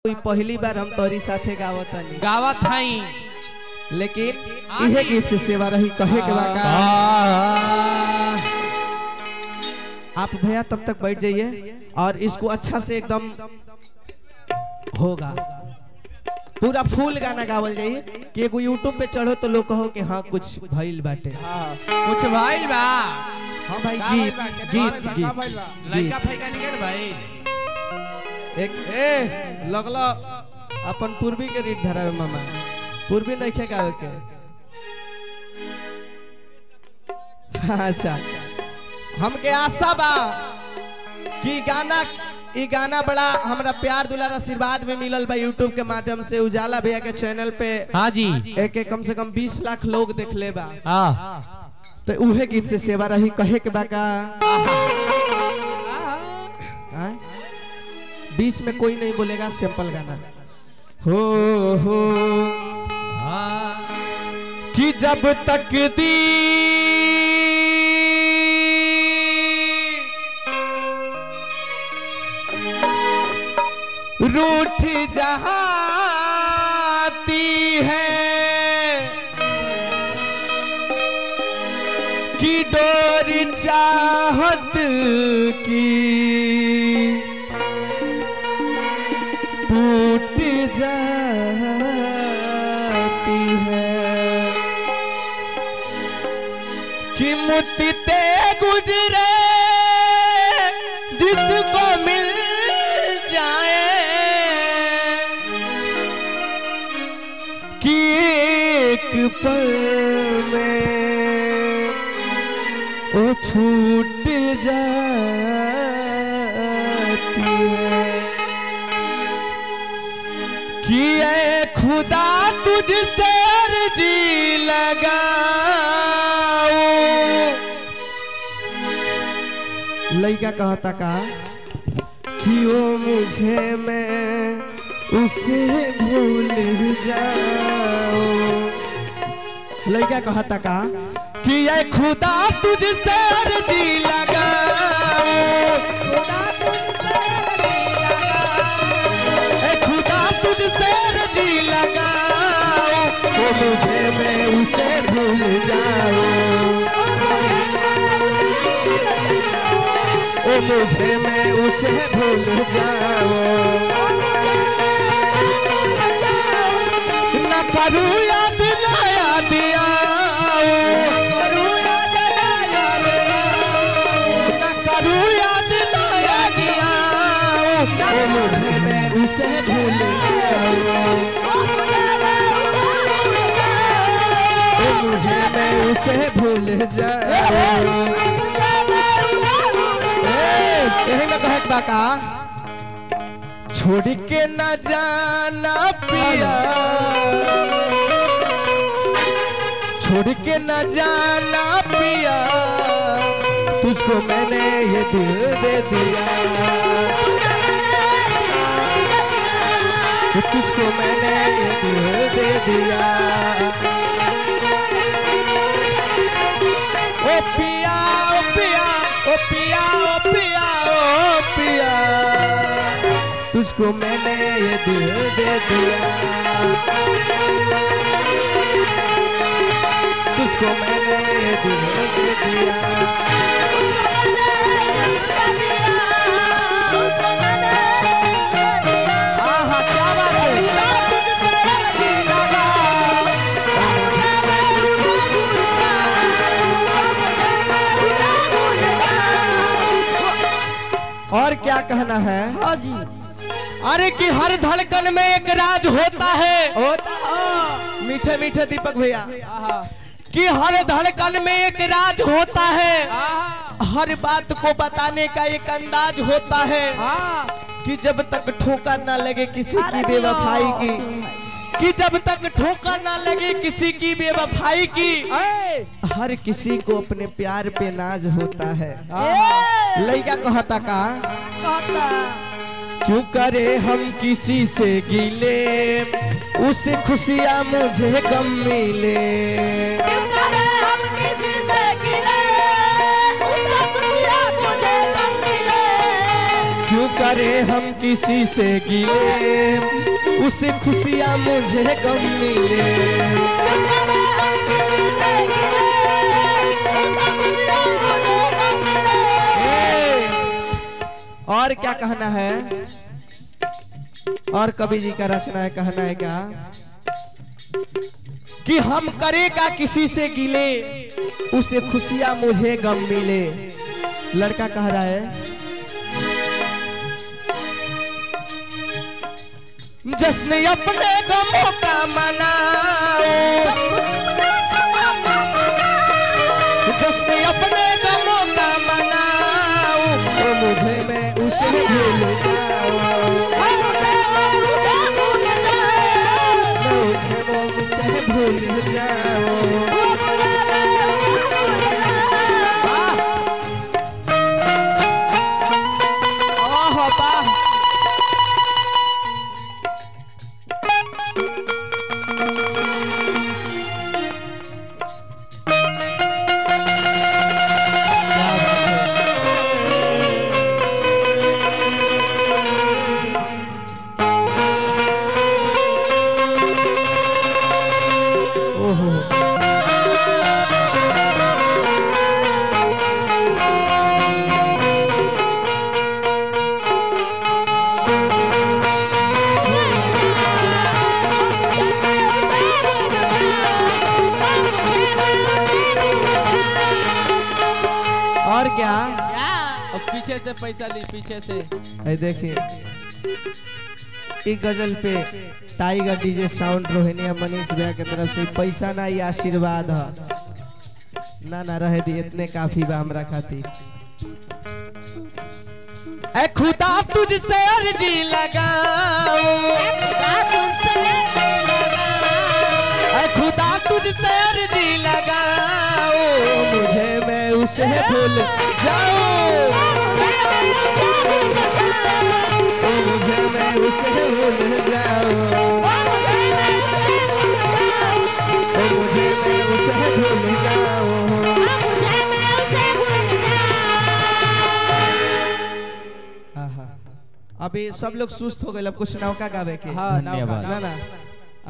पहली बार हम तोरी साथे गावतनी गावत हई, लेकिन इहे गीत से सेवा रही कहे के बाका। आप भैया तब तक बैठ जाइए और इसको अच्छा से एकदम होगा पूरा फुल गाना गावल जाइए कि एगो यूट्यूब पे चढ़ो तो लोग कहो कि हाँ कुछ भइल बाटे, कुछ भइल बा। हाँ भाई गीत गीत गीत लड़का फैका निकल भाई एक ए लगला अपन पूर्वी के रीत धरावे मामा, पूर्वी नहीं खे गावे के। अच्छा हमके आशा बा कि गाना बड़ा हमरा प्यार दुलार आशीर्वाद में मिलल बा यूट्यूब के माध्यम से। उजाला भैया के चैनल पे हाँ जी एक कम से कम 20 लाख लोग देख ले बा। हाँ तो उहे गीत से सेवा रही कहे के बाका। बीच में कोई नहीं बोलेगा, सिंपल गाना हो कि जब तक दी रूठ जाती है कि डोर चाहत की टूट जाती है कि मुत्ते गुजरे जिसको मिल जाए कि एक पल में वो छूट जाती है कि ऐ खुदा तुझसे अर्जी लगाऊं। लड़का कहता का कि वो मुझे मैं उसे भूल जाऊं। लड़का कहता का कि ऐ खुदा तुझसे अर्जी लगाऊं, खुदा तुझसे अर्जी लगाऊं, वो मुझे मैं उसे भूल जाऊं, वो मुझे मैं उसे भूल जाऊं। न करूं याद ना याद आऊं, न करूं याद ना याद आऊं, वो मुझे मैं उसे भूल जाऊं, वो मुझे मैं उसे भूल जाऊं। यही ना कहे बाका छोड़ के न जाना पिया, छोड़ के न जाना पिया, तुझको मैंने ये दिल दे दिया, तुझको मैंने ये दिल दे दिया। ओ पिया ओ पिया ओ पिया ओ पिया ओ पिया, तुझको मैंने ये दिल दे दिया, तुझको मैंने ये दिल दे दिया। आहा क्या बात है। और क्या कहना है? हाँ जी। अरे कि हर धड़कन में एक राज होता है, मीठे मीठे दीपक भैया, कि हर धड़कन में एक राज होता है, हर बात को बताने का एक अंदाज होता है, कि जब तक ठोकर ना लगे किसी की बेवफाई की, कि जब तक ठोकर ना लगे किसी की बेवफाई की, हर किसी को अपने प्यार पे नाज होता है। लड़का कहता का क्यों करे हम किसी से गिले, उसे खुशियाँ मुझे गम मिले, क्यों करे हम किसी से गिले, उसे खुशियाँ मुझे गम मिले, क्यों करे हम किसी से गिले उसे खुशियाँ मुझे गम मिले। और क्या कहना है, और कवि जी का रचना है, कहना है क्या कि हम करेगा किसी से गिले उसे खुशियां मुझे गम मिले। लड़का कह रहा है जश्न अपने गमों का मनाओ, जश्न अपने गमों का मनाओ, तो मुझे मैं उसे भूल जाऊं, मुझे भूल जाऊं। और क्या अब पीछे से पैसा ली, पीछे से देखिए इस गजल पे tiger DJ sound Rohini Manish भैया की तरफ से पैसा ना ये आशीर्वाद है ना रहे दी इतने काफी बा हमरा खातिर। ऐ खुदा तुझसे अर्जी लगाऊं, ऐ खुदा तुझसे अर्जी लगाऊं, मुझे मैं उसे भूल जाऊं, मुझे मैं उसे भूल जाऊं, मुझे मैं उसे भूल जाऊं। अभी सब लोग सुस्त हो गए, अब कुछ नौका गावे के। हाँ, नौका, ना